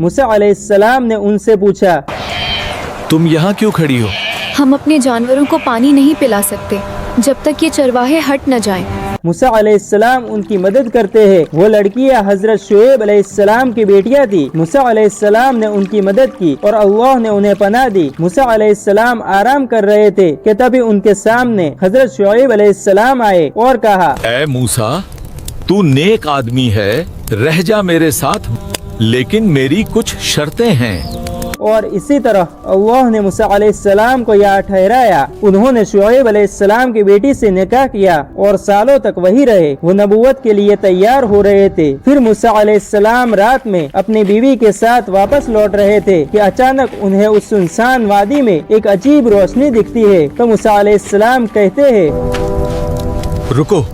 मूसा अलैहिस्सलाम ने उनसे पूछा, तुम यहाँ क्यों खड़ी हो? हम अपने जानवरों को पानी नहीं पिला सकते जब तक ये चरवाहे हट न जाएं। मूसा अलैहिस्सलाम उनकी मदद करते हैं। वो लड़कियां हजरत शुएब अलैहिस्सलाम की बेटियां थी। मूसा अलैहिस्सलाम ने उनकी मदद की और अल्लाह ने उन्हें पनाह दी। मूसा अलैहिस्सलाम आराम कर रहे थे कि तभी उनके सामने हजरत शुएब अलैहिस्सलाम आए और कहा, ऐ मूसा, तू नेक आदमी है, रह जा मेरे साथ, लेकिन मेरी कुछ शर्तें हैं। और इसी तरह अल्लाह ने मूसा अलैहिस्सलाम को यहाँ ठहराया। उन्होंने शुएब अलैहिस्सलाम की बेटी से निकाह किया और सालों तक वही रहे। वो नबूवत के लिए तैयार हो रहे थे। फिर मूसा अलैहिस्सलाम रात में अपनी बीवी के साथ वापस लौट रहे थे कि अचानक उन्हें उस सुनसान वादी में एक अजीब रोशनी दिखती है। तो मूसा अलैहिस्सलाम कहते हैं, रुको,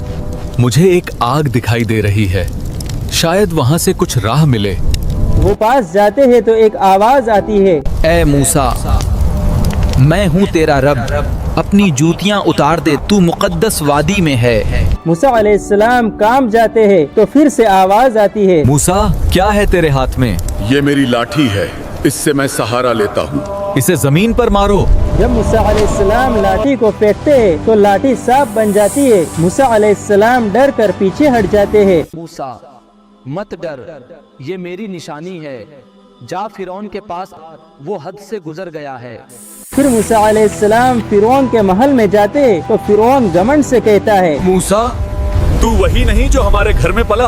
मुझे एक आग दिखाई दे रही है, शायद वहाँ से कुछ राह मिले। वो पास जाते हैं तो एक आवाज आती है, ऐ मूसा, मैं हूँ तेरा रब, अपनी जूतियाँ उतार दे, तू मुकद्दस वादी में है। मूसा अलैहिस्सलाम काम जाते हैं तो फिर से आवाज आती है, मूसा, क्या है तेरे हाथ में? ये मेरी लाठी है, इससे मैं सहारा लेता हूँ। इसे जमीन पर मारो। जब मूसा अलैहिस्सलाम लाठी को फेंकते हैं तो लाठी सांप बन जाती है। मूसा अलैहिस्सलाम डर कर पीछे हट जाते हैं। मूसा, मत डर, ये मेरी निशानी है, जा फिरौन के पास, वो हद से गुजर गया है। फिर मूसा अलैहिस्सलाम फिरौन के महल में जाते हैं तो फिरौन घमंड से कहता है, मूसा, तू वही नहीं जो हमारे घर में पला,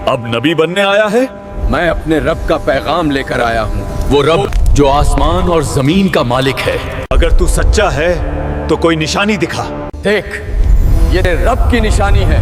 अब नबी बनने आया है? मैं अपने रब का पैगाम लेकर आया हूँ, वो रब जो आसमान और जमीन का मालिक है। अगर तू सच्चा है तो कोई निशानी दिखा। देख, ये रब की निशानी है।